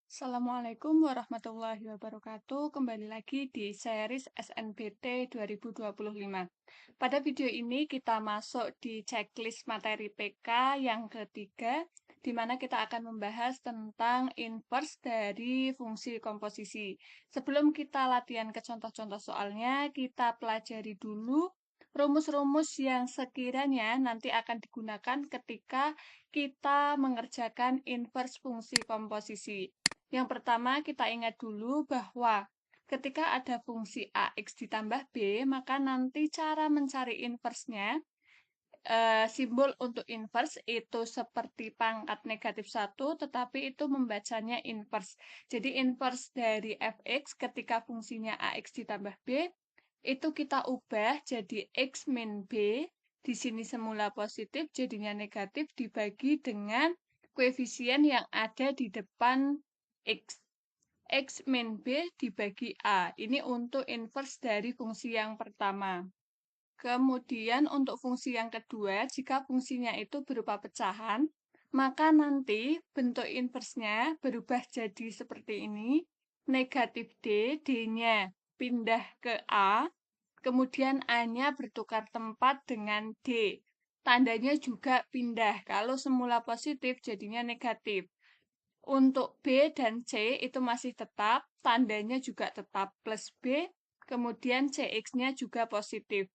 Assalamualaikum warahmatullahi wabarakatuh. Kembali lagi di series SNBT 2025. Pada video ini kita masuk di checklist materi PK yang ketiga, di mana kita akan membahas tentang inverse dari fungsi komposisi. Sebelum kita latihan ke contoh-contoh soalnya, kita pelajari dulu rumus-rumus yang sekiranya nanti akan digunakan ketika kita mengerjakan inverse fungsi komposisi. Yang pertama, kita ingat dulu bahwa ketika ada fungsi AX ditambah B, maka nanti cara mencari inverse-nya, simbol untuk inverse itu seperti pangkat negatif 1, tetapi itu membacanya inverse. Jadi inverse dari fx ketika fungsinya AX ditambah B, itu kita ubah jadi X min B, di sini semula positif, jadinya negatif, dibagi dengan koefisien yang ada di depan X. X min B dibagi A. Ini untuk inverse dari fungsi yang pertama. Kemudian untuk fungsi yang kedua, jika fungsinya itu berupa pecahan, maka nanti bentuk inversenya berubah jadi seperti ini. Negatif D, D-nya pindah ke A, kemudian A-nya bertukar tempat dengan D. Tandanya juga pindah. Kalau semula positif, jadinya negatif. Untuk B dan C itu masih tetap, tandanya juga tetap plus B, kemudian CX-nya juga positif.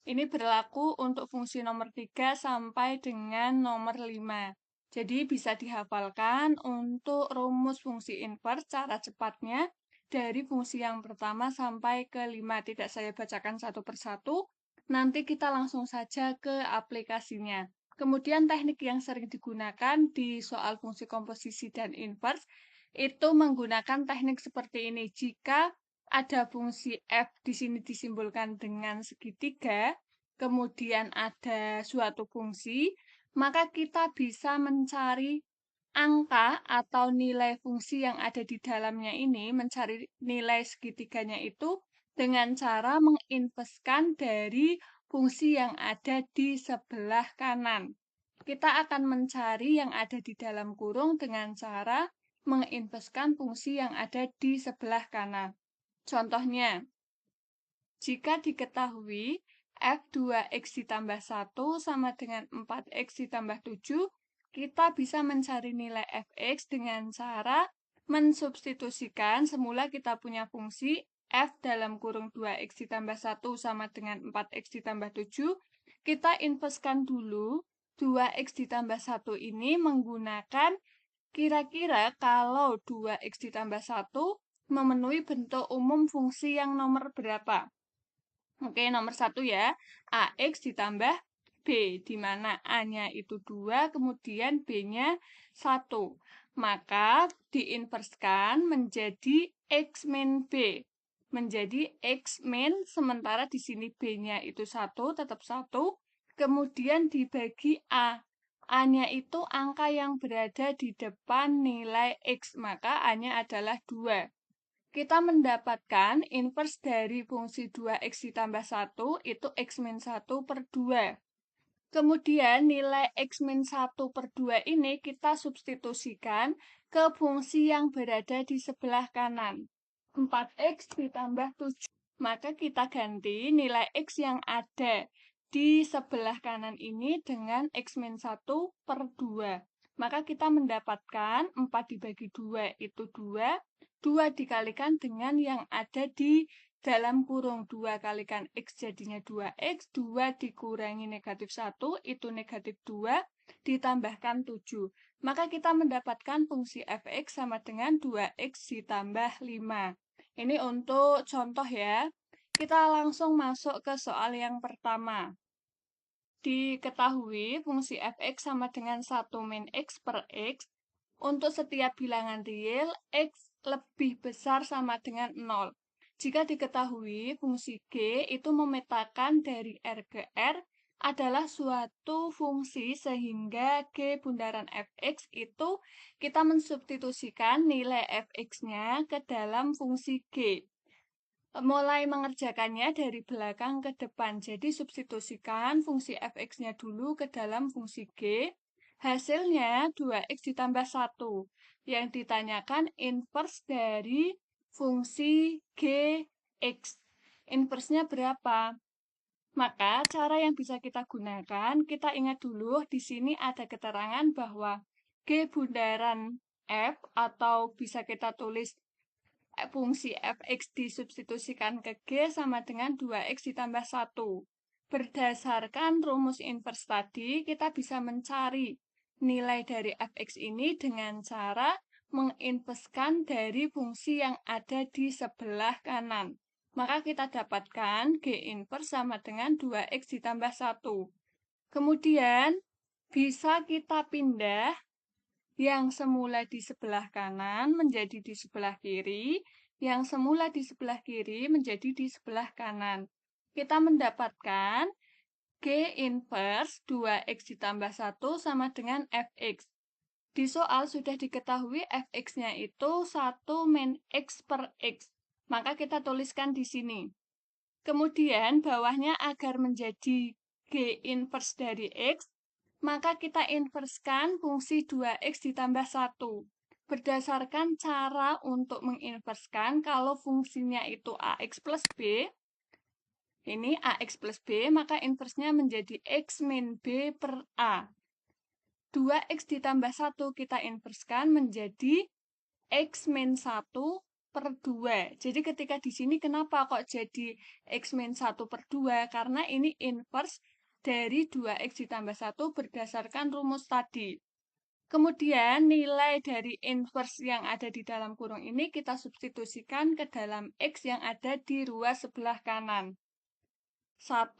Ini berlaku untuk fungsi nomor 3 sampai dengan nomor 5. Jadi bisa dihafalkan untuk rumus fungsi inverse cara cepatnya dari fungsi yang pertama sampai ke 5. Tidak saya bacakan satu persatu, nanti kita langsung saja ke aplikasinya. Kemudian teknik yang sering digunakan di soal fungsi komposisi dan inverse itu menggunakan teknik seperti ini. Jika ada fungsi f di sini disimbolkan dengan segitiga, kemudian ada suatu fungsi, maka kita bisa mencari angka atau nilai fungsi yang ada di dalamnya ini, mencari nilai segitiganya itu dengan cara menginverskan dari fungsi yang ada di sebelah kanan. Kita akan mencari yang ada di dalam kurung dengan cara menginverskan fungsi yang ada di sebelah kanan. Contohnya, jika diketahui F2X ditambah 1 sama dengan 4X ditambah 7, kita bisa mencari nilai Fx dengan cara mensubstitusikan semula kita punya fungsi F dalam kurung 2X ditambah 1 sama dengan 4X ditambah 7, kita inverskan dulu 2X ditambah 1 ini menggunakan kira-kira kalau 2X ditambah 1 memenuhi bentuk umum fungsi yang nomor berapa. Oke, nomor 1 ya, AX ditambah B, di mana A-nya itu 2, kemudian B-nya 1. Maka diinverskan menjadi X min B. Menjadi X min, sementara di sini B-nya itu 1, tetap 1. Kemudian dibagi A. A-nya itu angka yang berada di depan nilai X, maka A-nya adalah 2. Kita mendapatkan inverse dari fungsi 2X ditambah 1 itu X min 1 per 2. Kemudian nilai X min 1 per 2 ini kita substitusikan ke fungsi yang berada di sebelah kanan. 4X ditambah 7. Maka kita ganti nilai X yang ada di sebelah kanan ini dengan X min 1 per 2. Maka kita mendapatkan 4 dibagi 2 itu 2. 2 dikalikan dengan yang ada di dalam kurung 2 kalikan X jadinya 2X, 2 dikurangi negatif 1 itu negatif 2, ditambahkan 7. Maka kita mendapatkan fungsi fx sama dengan 2x ditambah 5. Ini untuk contoh ya. Kita langsung masuk ke soal yang pertama. Diketahui fungsi fx sama dengan 1 min x per x. Untuk setiap bilangan real, x lebih besar sama dengan 0. Jika diketahui fungsi G itu memetakan dari R ke R adalah suatu fungsi sehingga G bundaran fx itu kita mensubstitusikan nilai fx-nya ke dalam fungsi G. Mulai mengerjakannya dari belakang ke depan. Jadi substitusikan fungsi fx-nya dulu ke dalam fungsi G. Hasilnya 2x ditambah 1. Yang ditanyakan inverse dari fungsi Gx. Inversenya berapa? Maka cara yang bisa kita gunakan, kita ingat dulu di sini ada keterangan bahwa G bundaran F atau bisa kita tulis fungsi fx disubstitusikan ke G sama dengan 2x ditambah 1. Berdasarkan rumus inverse tadi, kita bisa mencari nilai dari fx ini dengan cara menginverskan dari fungsi yang ada di sebelah kanan. Maka kita dapatkan G inverse sama dengan 2x ditambah 1. Kemudian, bisa kita pindah yang semula di sebelah kanan menjadi di sebelah kiri, yang semula di sebelah kiri menjadi di sebelah kanan. Kita mendapatkan G inverse 2x ditambah 1 sama dengan fx. Di soal sudah diketahui fx-nya itu 1 min x per x. Maka kita tuliskan di sini. Kemudian bawahnya agar menjadi G inverse dari x, maka kita inverskan fungsi 2x ditambah 1. Berdasarkan cara untuk menginverskan, kalau fungsinya itu ax plus b, ini ax plus b, maka inversnya menjadi x min b per a. 2x ditambah 1 kita inverskan menjadi x min 1 per 2. Jadi ketika di sini kenapa kok jadi x min 1 per 2? Karena ini inverse dari 2x ditambah 1 berdasarkan rumus tadi. Kemudian nilai dari inverse yang ada di dalam kurung ini kita substitusikan ke dalam x yang ada di ruas sebelah kanan. 1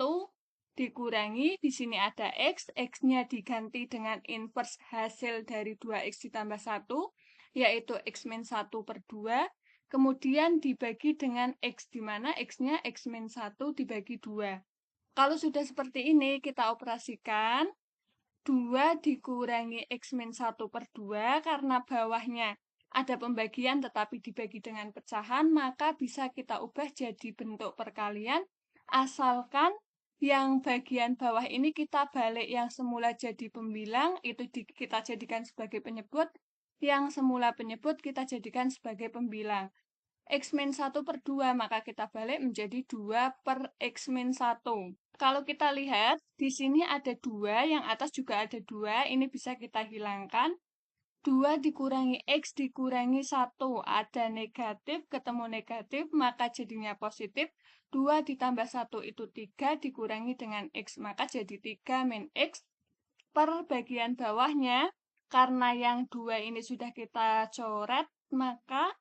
dikurangi, di sini ada x, x-nya diganti dengan inverse hasil dari 2x ditambah 1, yaitu x min 1 per 2, kemudian dibagi dengan x, di mana x-nya x min 1 dibagi 2. Kalau sudah seperti ini, kita operasikan 2 dikurangi x min 1 per 2, karena bawahnya ada pembagian tetapi dibagi dengan pecahan, maka bisa kita ubah jadi bentuk perkalian, asalkan yang bagian bawah ini kita balik yang semula jadi pembilang, itu kita jadikan sebagai penyebut, yang semula penyebut kita jadikan sebagai pembilang. X min 1 per 2, maka kita balik menjadi 2 per X min 1. Kalau kita lihat, di sini ada 2, yang atas juga ada 2, ini bisa kita hilangkan. 2 dikurangi X dikurangi 1, ada negatif, ketemu negatif, maka jadinya positif. 2 ditambah 1 itu 3, dikurangi dengan X, maka jadi 3 min X. Per bagian bawahnya, karena yang 2 ini sudah kita coret, maka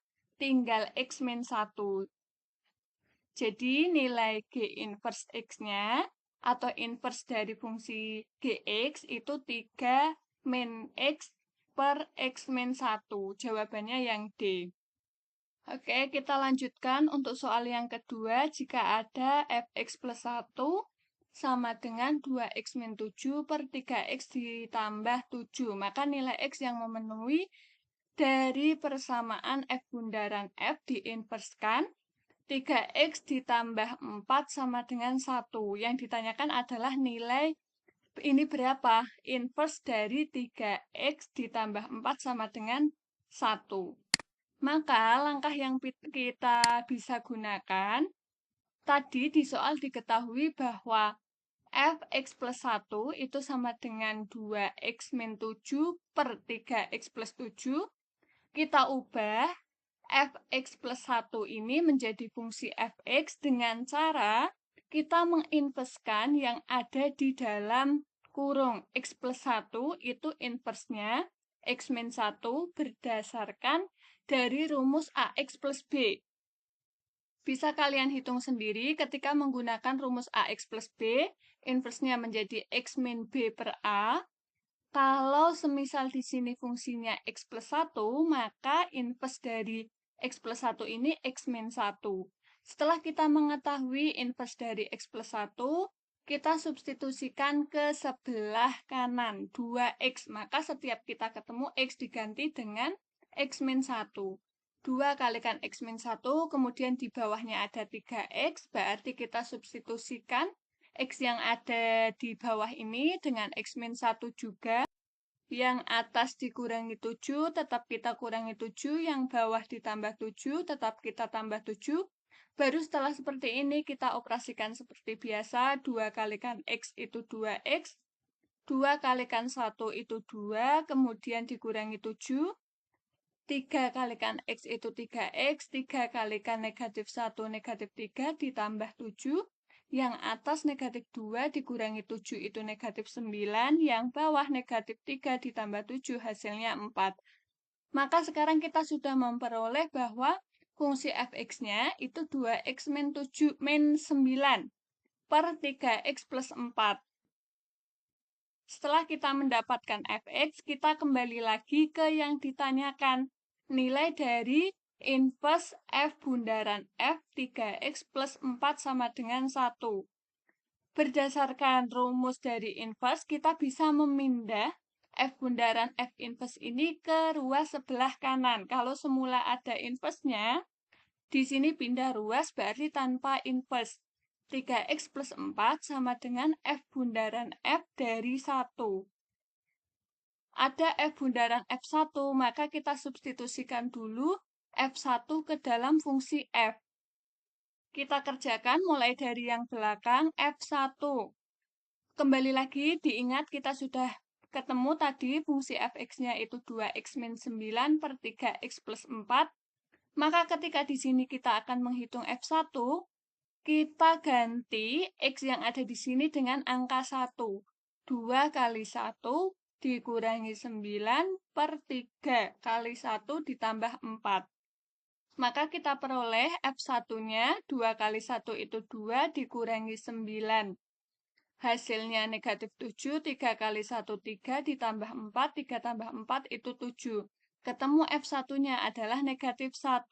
tinggal X min 1. Jadi nilai G inverse X-nya atau inverse dari fungsi Gx itu 3 min X per X min 1. Jawabannya yang D. Oke, kita lanjutkan untuk soal yang kedua. Jika ada fx plus 1 sama dengan 2x min 7 per 3x ditambah 7, maka nilai x yang memenuhi dari persamaan f bundaran f diinverskan. 3x ditambah 4 sama dengan 1. Yang ditanyakan adalah nilai ini berapa? Inverse dari 3x ditambah 4 sama dengan 1. Maka langkah yang kita bisa gunakan, tadi di soal diketahui bahwa fx plus 1 itu sama dengan 2x min 7 per 3x plus 7. Kita ubah fx plus 1 ini menjadi fungsi fx dengan cara kita menginverskan yang ada di dalam kurung. X plus 1 itu inversenya x min 1 berdasarkan dari rumus ax plus b. Bisa kalian hitung sendiri ketika menggunakan rumus ax plus b, inversenya menjadi x min b per a. Kalau semisal di sini fungsinya x plus 1, maka inverse dari x plus 1 ini x min 1. Setelah kita mengetahui inverse dari x plus 1, kita substitusikan ke sebelah kanan, 2x. Maka setiap kita ketemu x diganti dengan x min 1. 2 kalikan x min 1, kemudian di bawahnya ada 3x, berarti kita substitusikan x yang ada di bawah ini dengan x min 1 juga. Yang atas dikurangi 7, tetap kita kurangi 7. Yang bawah ditambah 7, tetap kita tambah 7. Baru setelah seperti ini, kita operasikan seperti biasa. 2 kalikan X itu 2X. 2 kalikan 1 itu 2, kemudian dikurangi 7. 3 kalikan X itu 3X. 3 kalikan negatif 1, negatif 3, ditambah 7. Yang atas negatif 2 dikurangi 7 itu negatif 9, yang bawah negatif 3 ditambah 7 hasilnya 4. Maka sekarang kita sudah memperoleh bahwa fungsi fx-nya itu 2x min 7 min 9 per 3x plus 4. Setelah kita mendapatkan fx, kita kembali lagi ke yang ditanyakan. Nilai dari inverse f bundaran f 3x plus 4 sama dengan 1. Berdasarkan rumus dari inverse, kita bisa memindah f bundaran f inverse ini ke ruas sebelah kanan. Kalau semula ada inverse-nya, di sini pindah ruas berarti tanpa inverse. 3x plus 4 sama dengan f bundaran f dari 1. Ada f bundaran f1, maka kita substitusikan dulu f1 ke dalam fungsi f. Kita kerjakan mulai dari yang belakang f1. Kembali lagi, diingat kita sudah ketemu tadi fungsi fx-nya itu 2x min 9 per 3x plus 4. Maka ketika di sini kita akan menghitung f1, kita ganti x yang ada di sini dengan angka 1. 2 kali 1 dikurangi 9 per 3 kali 1 ditambah 4. Maka kita peroleh f1-nya 2 kali 1 itu 2 dikurangi 9. Hasilnya negatif 7, 3 kali 1, 3, ditambah 4, 3 tambah 4 itu 7. Ketemu F1-nya adalah negatif 1.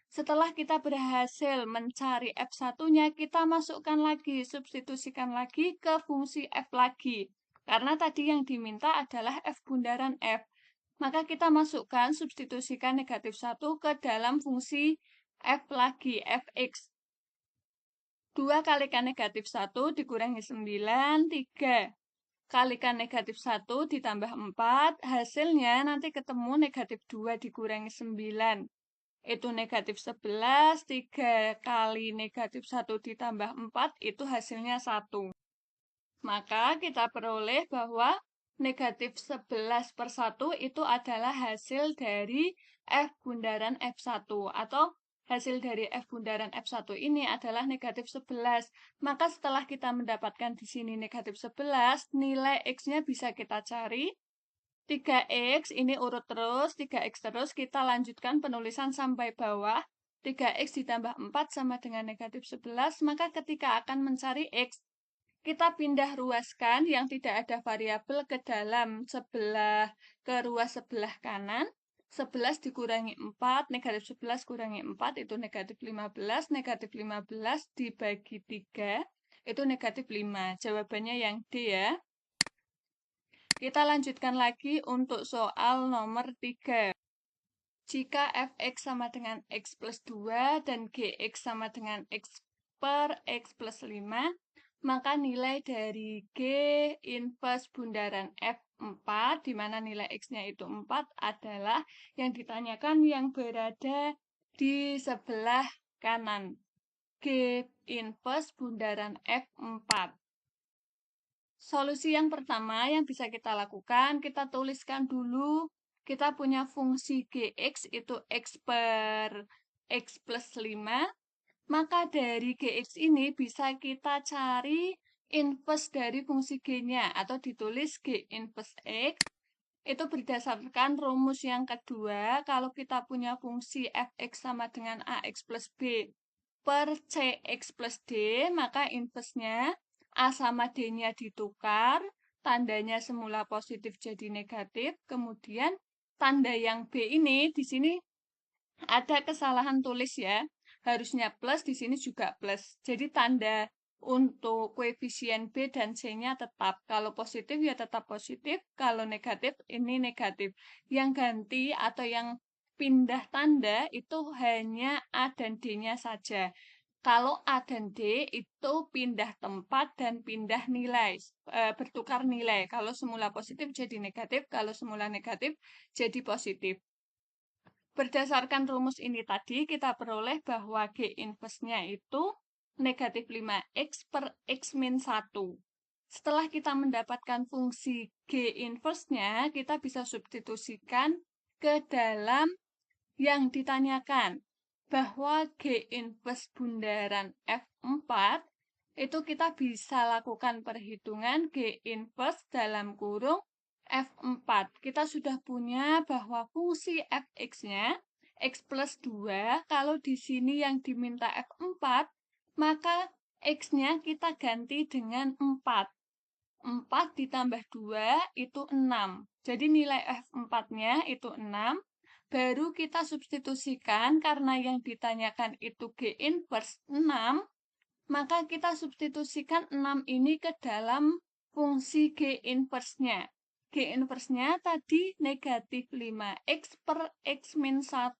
Setelah kita berhasil mencari F1-nya, kita masukkan lagi, substitusikan lagi ke fungsi F lagi. Karena tadi yang diminta adalah F bundaran F. Maka kita masukkan, substitusikan negatif 1 ke dalam fungsi F lagi, Fx. 2 kalikan negatif 1 dikurangi 9, 3. Kalikan negatif 1 ditambah 4, hasilnya nanti ketemu negatif 2 dikurangi 9. Itu negatif 11, 3 kali negatif 1 ditambah 4, itu hasilnya 1. Maka kita peroleh bahwa negatif 11 per 1 itu adalah hasil dari F bundaran F1 atau hasil dari F bundaran F1 ini adalah negatif 11. Maka setelah kita mendapatkan di sini negatif 11, nilai X-nya bisa kita cari. 3X ini urut terus, 3X terus, kita lanjutkan penulisan sampai bawah. 3X ditambah 4 sama dengan negatif 11, maka ketika akan mencari X, kita pindah ruaskan yang tidak ada variabel ke dalam ke ruas sebelah kanan. 11 dikurangi 4, negatif 11 kurangi 4 itu negatif 15, negatif 15 dibagi 3 itu negatif 5. Jawabannya yang D ya. Kita lanjutkan lagi untuk soal nomor 3. Jika fx sama dengan x plus 2 dan gx sama dengan x per x plus 5, maka nilai dari G inverse bundaran F4, di mana nilai X-nya itu 4, adalah yang ditanyakan yang berada di sebelah kanan. G inverse bundaran F4. Solusi yang pertama yang bisa kita lakukan, kita tuliskan dulu, kita punya fungsi Gx itu X per X plus 5, maka dari Gx ini bisa kita cari inverse dari fungsi G-nya atau ditulis G inverse X. Itu berdasarkan rumus yang kedua, kalau kita punya fungsi Fx sama dengan Ax plus B per Cx plus D, maka inverse-nya A sama D-nya ditukar, tandanya semula positif jadi negatif, kemudian tanda yang B ini di sini ada kesalahan tulis ya. Harusnya plus, di sini juga plus. Jadi tanda untuk koefisien B dan C-nya tetap. Kalau positif ya tetap positif, kalau negatif ini negatif. Yang ganti atau yang pindah tanda itu hanya A dan D-nya saja. Kalau A dan D itu pindah tempat dan pindah nilai, bertukar nilai. Kalau semula positif jadi negatif, kalau semula negatif jadi positif. Berdasarkan rumus ini tadi, kita peroleh bahwa G inverse-nya itu negatif 5X per X min 1. Setelah kita mendapatkan fungsi G inverse-nya, kita bisa substitusikan ke dalam yang ditanyakan. Bahwa G inverse bundaran F4 itu kita bisa lakukan perhitungan G inverse dalam kurung F4. Kita sudah punya bahwa fungsi Fx-nya X plus 2, kalau di sini yang diminta F4, maka X-nya kita ganti dengan 4. 4 ditambah 2 itu 6. Jadi nilai F4-nya itu 6. Baru kita substitusikan karena yang ditanyakan itu G inverse 6, maka kita substitusikan 6 ini ke dalam fungsi G inverse-nya. G inverse-nya tadi negatif 5X per X min 1.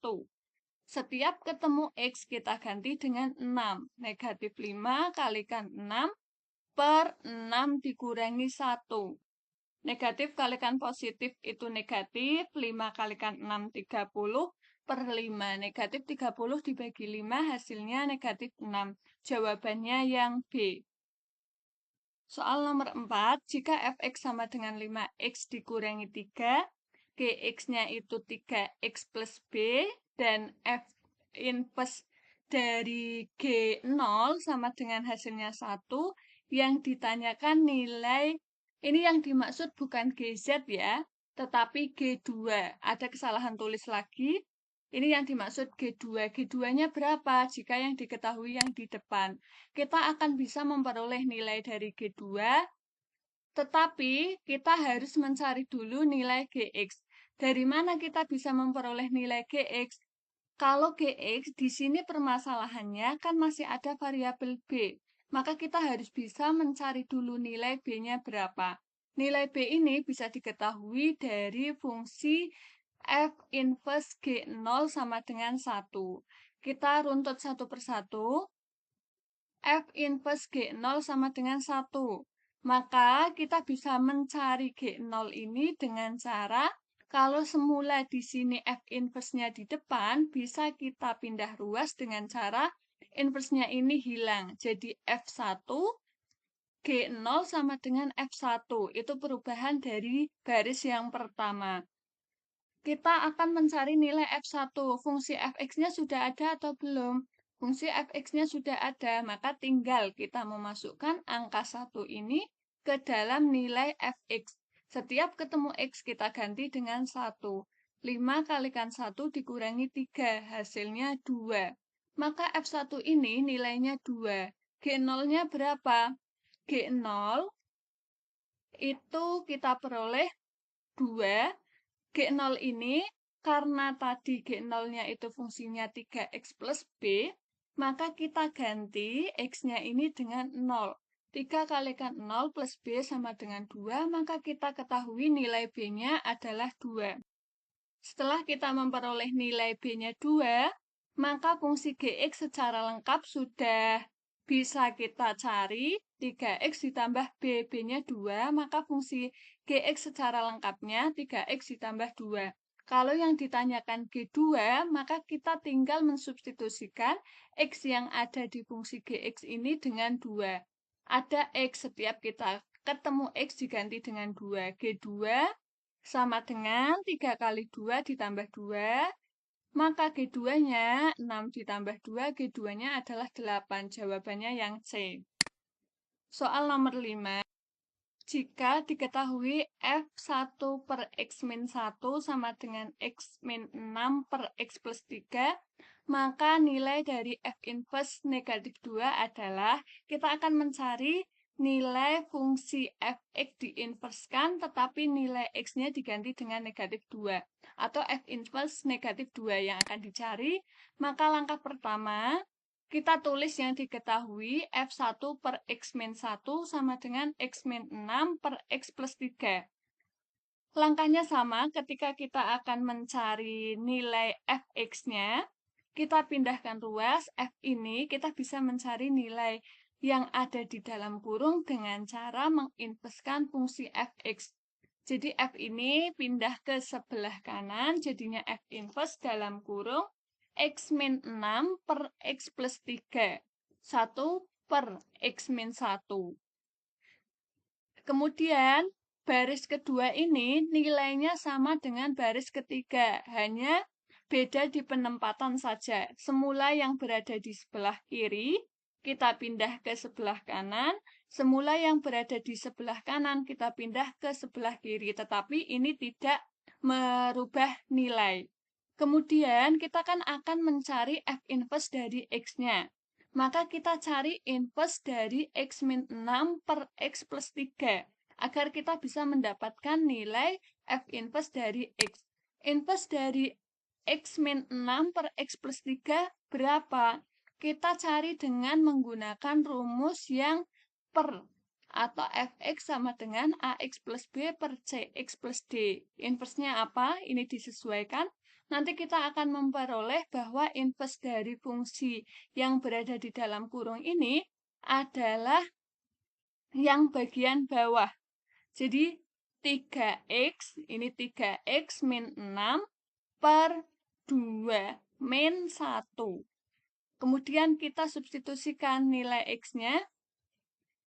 Setiap ketemu X kita ganti dengan 6. Negatif 5 kalikan 6 per 6 dikurangi 1. Negatif kalikan positif itu negatif, 5 kalikan 6, 30, per 5. Negatif 30 dibagi 5, hasilnya negatif 6. Jawabannya yang B. Soal nomor 4, jika fx sama dengan 5x dikurangi 3, gx-nya itu 3x plus b, dan f inverse dari G0 sama dengan hasilnya 1, yang ditanyakan nilai, ini yang dimaksud bukan GZ ya, tetapi G2. Ada kesalahan tulis lagi, ini yang dimaksud G2. G2-nya berapa jika yang diketahui yang di depan? Kita akan bisa memperoleh nilai dari G2, tetapi kita harus mencari dulu nilai Gx. Dari mana kita bisa memperoleh nilai Gx? Kalau Gx di sini permasalahannya kan masih ada variabel B, maka kita harus bisa mencari dulu nilai B-nya berapa. Nilai B ini bisa diketahui dari fungsi F inverse G0 sama dengan 1. Kita runtut satu persatu. F inverse G0 sama dengan 1. Maka kita bisa mencari G0 ini dengan cara kalau semula di sini F inverse-nya di depan, bisa kita pindah ruas dengan cara inverse-nya ini hilang. Jadi F1, G0 sama dengan F1. Itu perubahan dari baris yang pertama. Kita akan mencari nilai F1. Fungsi Fx-nya sudah ada atau belum? Fungsi Fx-nya sudah ada, maka tinggal kita memasukkan angka 1 ini ke dalam nilai Fx. Setiap ketemu X kita ganti dengan 1. 5 kalikan 1 dikurangi 3, hasilnya 2. Maka F1 ini nilainya 2. G0-nya berapa? G0 itu kita peroleh 2. G0 ini, karena tadi G0-nya itu fungsinya 3X plus B, maka kita ganti X-nya ini dengan 0. 3 kalikan 0 plus B sama dengan 2, maka kita ketahui nilai B-nya adalah 2. Setelah kita memperoleh nilai B-nya 2, maka fungsi Gx secara lengkap sudah bisa kita cari. 3x ditambah b, b-nya 2, maka fungsi Gx secara lengkapnya 3x ditambah 2. Kalau yang ditanyakan G2, maka kita tinggal mensubstitusikan X yang ada di fungsi Gx ini dengan 2. Ada X, setiap kita ketemu X diganti dengan 2. G2 sama dengan 3 kali 2 ditambah 2, maka G2-nya 6 ditambah 2, G2-nya adalah 8. Jawabannya yang C. Soal nomor 5. Jika diketahui F1 per X min 1 sama dengan X min 6 per X plus 3, maka nilai dari F inverse negatif 2 adalah, kita akan mencari nilai fungsi Fx diinverskan, tetapi nilai X-nya diganti dengan negatif 2. Atau F inverse negatif 2 yang akan dicari. Maka langkah pertama, kita tulis yang diketahui F1 per X min 1 sama dengan X min 6 per X plus 3. Langkahnya sama ketika kita akan mencari nilai Fx-nya. kita pindahkan ruas, F ini kita bisa mencari nilai yang ada di dalam kurung dengan cara menginverskan fungsi fx. Jadi F ini pindah ke sebelah kanan, jadinya F inverse dalam kurung X min 6 per X plus 3. 1 per X min 1. Kemudian, baris kedua ini nilainya sama dengan baris ketiga, hanya beda di penempatan saja. Semula yang berada di sebelah kiri, kita pindah ke sebelah kanan. Semula yang berada di sebelah kanan, kita pindah ke sebelah kiri. Tetapi ini tidak merubah nilai. Kemudian, kita kan akan mencari F inverse dari X-nya. Maka kita cari inverse dari X min 6 per X plus 3. Agar kita bisa mendapatkan nilai F inverse dari X. Inverse dari X min 6 per X plus 3 berapa? Kita cari dengan menggunakan rumus yang per atau fx sama dengan ax plus b per cx plus d. Inverse-nya apa? Ini disesuaikan. Nanti kita akan memperoleh bahwa inverse dari fungsi yang berada di dalam kurung ini adalah yang bagian bawah. Jadi 3x, ini 3x min 6 per 2 min 1. Kemudian kita substitusikan nilai x-nya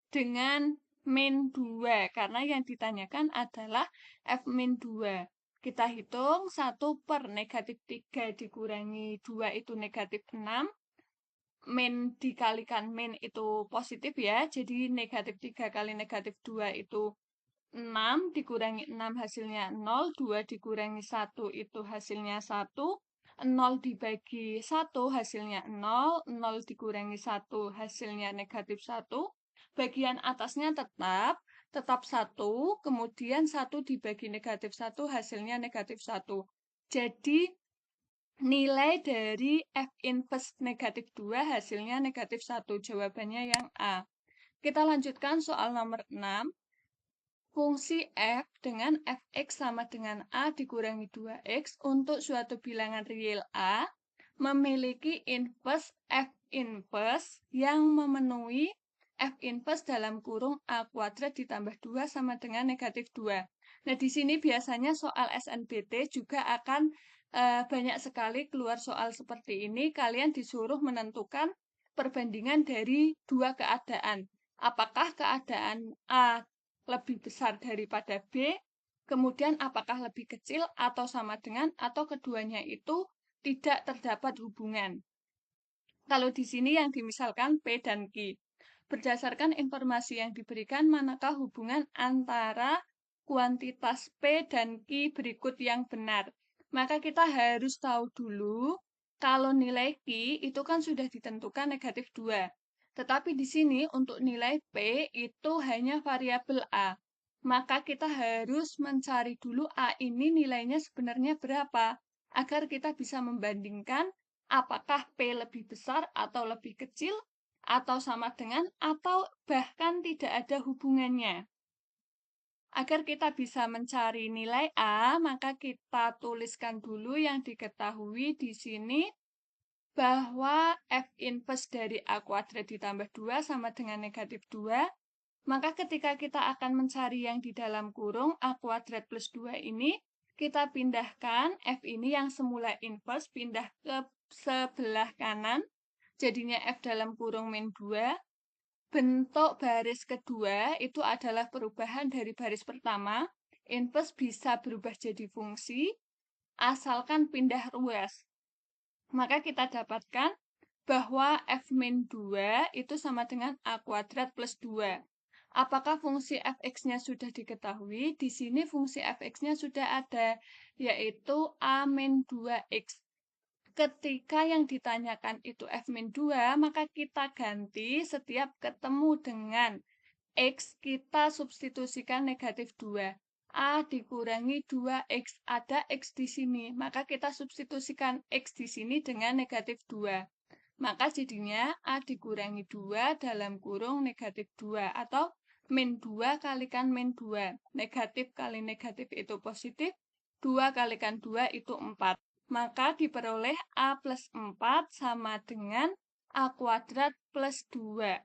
dengan min 2, karena yang ditanyakan adalah f min 2. Kita hitung 1 per negatif 3 dikurangi 2 itu negatif 6. Min dikalikan min itu positif ya, jadi negatif 3 kali negatif 2 itu 6, dikurangi 6 hasilnya 0, 2 dikurangi 1 itu hasilnya 1, 0 dibagi 1 hasilnya 0, 0 dikurangi 1 hasilnya negatif 1, bagian atasnya tetap 1, kemudian 1 dibagi negatif 1 hasilnya negatif 1. Jadi, nilai dari F inverse negatif 2 hasilnya negatif 1. Jawabannya yang A. Kita lanjutkan soal nomor 6. Fungsi f dengan fx sama dengan a dikurangi 2x untuk suatu bilangan real a memiliki inverse f inverse yang memenuhi f inverse dalam kurung a kuadrat ditambah 2 sama dengan negatif 2. Nah, di sini biasanya soal SNBT juga akan banyak sekali keluar soal seperti ini. Kalian disuruh menentukan perbandingan dari dua keadaan. Apakah keadaan A lebih besar daripada B, kemudian apakah lebih kecil atau sama dengan, atau keduanya itu tidak terdapat hubungan. Kalau di sini yang dimisalkan P dan Q. Berdasarkan informasi yang diberikan, manakah hubungan antara kuantitas P dan Q berikut yang benar? Maka kita harus tahu dulu kalau nilai Q itu kan sudah ditentukan negatif 2. Tetapi di sini untuk nilai P itu hanya variabel A. Maka kita harus mencari dulu A ini nilainya sebenarnya berapa, agar kita bisa membandingkan apakah P lebih besar atau lebih kecil, atau sama dengan, atau bahkan tidak ada hubungannya. Agar kita bisa mencari nilai A, maka kita tuliskan dulu yang diketahui di sini, bahwa F inverse dari A kuadrat ditambah 2 sama dengan negatif 2, maka ketika kita akan mencari yang di dalam kurung A kuadrat plus 2 ini, kita pindahkan F ini yang semula inverse, pindah ke sebelah kanan, jadinya F dalam kurung min 2. Bentuk baris kedua itu adalah perubahan dari baris pertama. Inverse bisa berubah jadi fungsi, asalkan pindah ruas. Maka kita dapatkan bahwa F min 2 itu sama dengan A kuadrat plus 2. Apakah fungsi fx-nya sudah diketahui? Di sini fungsi fx-nya sudah ada, yaitu A min 2x. Ketika yang ditanyakan itu f min 2, maka kita ganti setiap ketemu dengan x, kita substitusikan negatif 2. A dikurangi 2x, ada x di sini, maka kita substitusikan x di sini dengan negatif 2. Maka jadinya A dikurangi 2 dalam kurung negatif 2, atau min 2 kalikan min 2. Negatif kali negatif itu positif, 2 kalikan 2 itu 4. maka diperoleh A plus 4 sama dengan A kuadrat plus 2.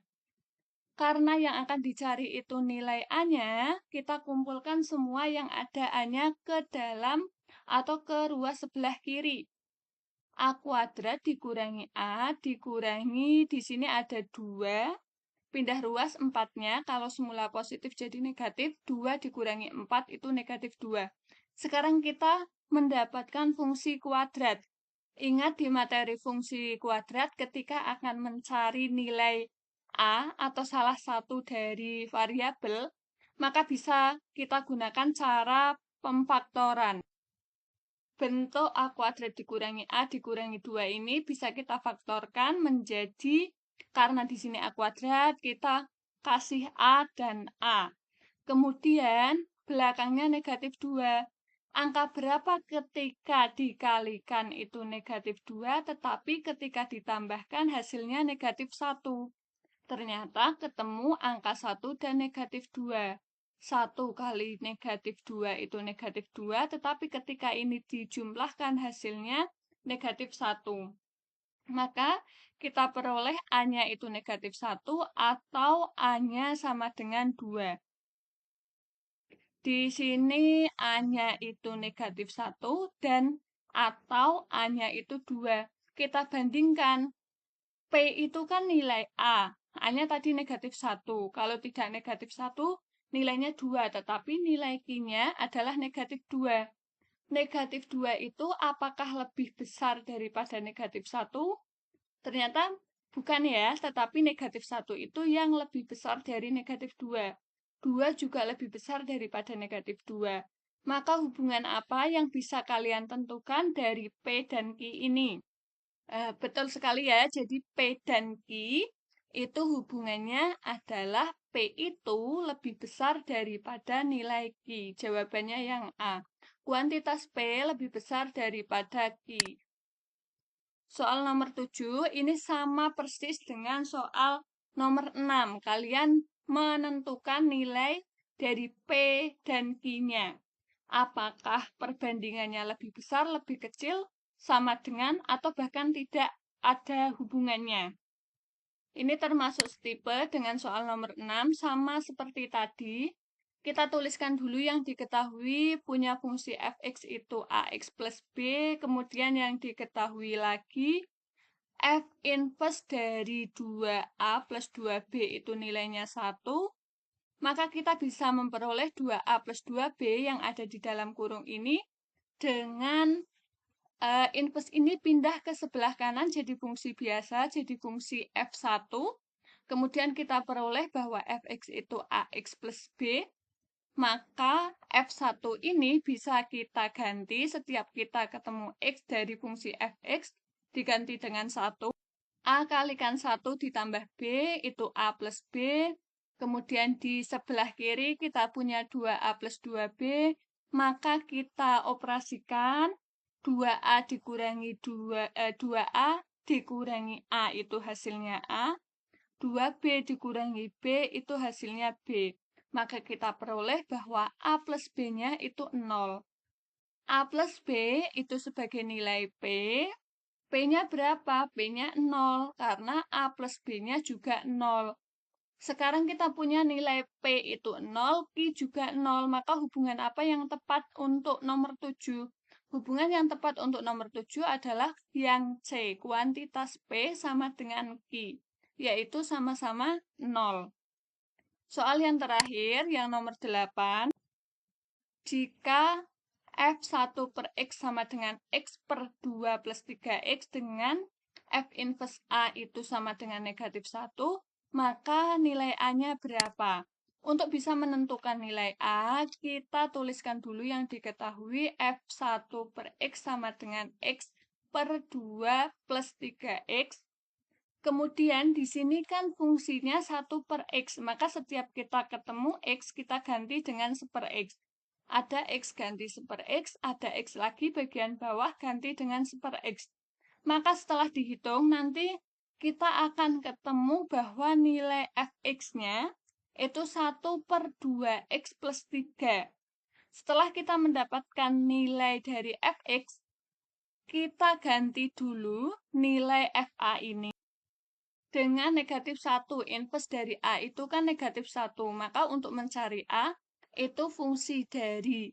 Karena yang akan dicari itu nilai A-nya, kita kumpulkan semua yang ada A-nya ke dalam atau ke ruas sebelah kiri. A kuadrat dikurangi A, dikurangi di sini ada 2, pindah ruas 4-nya, kalau semula positif jadi negatif, 2 dikurangi 4 itu negatif 2. Sekarang kita mendapatkan fungsi kuadrat. Ingat di materi fungsi kuadrat ketika akan mencari nilai A atau salah satu dari variabel, maka bisa kita gunakan cara pemfaktoran. Bentuk A kuadrat dikurangi A dikurangi 2 ini bisa kita faktorkan menjadi, karena di sini A kuadrat, kita kasih A dan A. Kemudian belakangnya negatif 2. Angka berapa ketika dikalikan itu negatif 2, tetapi ketika ditambahkan hasilnya negatif 1. Ternyata ketemu angka 1 dan negatif 2. 1 kali negatif 2 itu negatif 2, tetapi ketika ini dijumlahkan hasilnya negatif 1. Maka kita peroleh A-nya itu negatif 1 atau A-nya sama dengan 2. Di sini A-nya itu negatif 1 dan atau A-nya itu 2. Kita bandingkan. P itu kan nilai A. A-nya tadi negatif 1. Kalau tidak negatif 1, nilainya 2. Tetapi nilai Q-nya adalah negatif 2. Negatif 2 itu apakah lebih besar daripada negatif 1? Ternyata bukan ya, tetapi negatif 1 itu yang lebih besar dari negatif 2. 2 juga lebih besar daripada negatif 2. Maka hubungan apa yang bisa kalian tentukan dari P dan Q ini? Betul sekali ya, jadi P dan Q itu hubungannya adalah P itu lebih besar daripada nilai Q. Jawabannya yang A. Kuantitas P lebih besar daripada Q. Soal nomor 7 ini sama persis dengan soal nomor 6. Kalian menentukan nilai dari P dan Q-nya. Apakah perbandingannya lebih besar, lebih kecil, sama dengan, atau bahkan tidak ada hubungannya. Ini termasuk setipe dengan soal nomor 6, sama seperti tadi. Kita tuliskan dulu yang diketahui punya fungsi fx itu ax plus b, kemudian yang diketahui lagi f inverse dari 2a plus 2b itu nilainya 1, maka kita bisa memperoleh 2a plus 2b yang ada di dalam kurung ini dengan inverse ini pindah ke sebelah kanan jadi fungsi biasa, jadi fungsi f1. Kemudian kita peroleh bahwa fx itu ax plus b, maka f1 ini bisa kita ganti setiap kita ketemu x dari fungsi fx, diganti dengan 1. A kalikan 1 ditambah b, itu a plus b. Kemudian di sebelah kiri kita punya 2a plus 2b, maka kita operasikan 2a dikurangi 2a dikurangi a itu hasilnya a, 2b dikurangi b itu hasilnya b. Maka kita peroleh bahwa a plus b-nya itu 0. A plus b itu sebagai nilai p. P-nya berapa? P-nya 0, karena A plus B-nya juga 0. Sekarang kita punya nilai P itu 0, Q juga 0. Maka hubungan apa yang tepat untuk nomor 7? Hubungan yang tepat untuk nomor 7 adalah yang C, kuantitas P sama dengan Q, yaitu sama-sama 0. Soal yang terakhir, yang nomor 8. Jika f1 per x sama dengan x per 2 plus 3x dengan f inverse A itu sama dengan negatif 1, maka nilai A-nya berapa? Untuk bisa menentukan nilai A, kita tuliskan dulu yang diketahui f1 per x sama dengan x per 2 plus 3x. Kemudian di sini kan fungsinya 1 per x, maka setiap kita ketemu x, kita ganti dengan 1 per x. Ada x ganti 1 per x, ada x lagi bagian bawah ganti dengan 1 per x. Maka setelah dihitung nanti kita akan ketemu bahwa nilai fx-nya itu 1 per 2x plus 3. Setelah kita mendapatkan nilai dari fx, Kita ganti dulu nilai FA ini dengan negatif 1. Inverse dari A itu kan negatif 1. Maka untuk mencari A, itu fungsi dari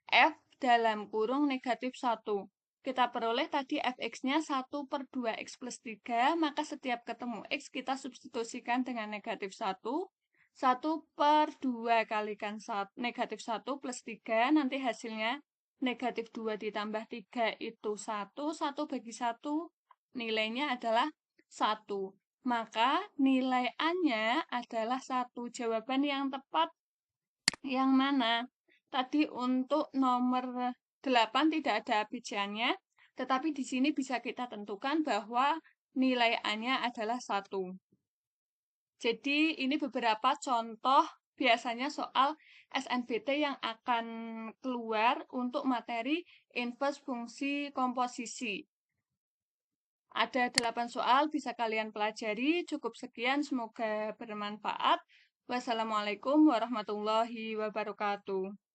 F dalam kurung negatif 1. Kita peroleh tadi fx-nya 1 per 2x plus 3, maka setiap ketemu x kita substitusikan dengan negatif 1. 1 per 2 kalikan negatif 1 plus 3, nanti hasilnya negatif 2 ditambah 3 itu 1, 1 bagi 1, nilainya adalah 1. Maka nilai A-nya adalah 1. Jawaban yang tepat yang mana? Tadi untuk nomor 8 tidak ada ABC-nya, tetapi di sini bisa kita tentukan bahwa nilai A-nya adalah 1. Jadi ini beberapa contoh biasanya soal SNBT yang akan keluar untuk materi inverse fungsi komposisi. Ada 8 soal, bisa kalian pelajari. Cukup sekian, semoga bermanfaat. Wassalamualaikum warahmatullahi wabarakatuh.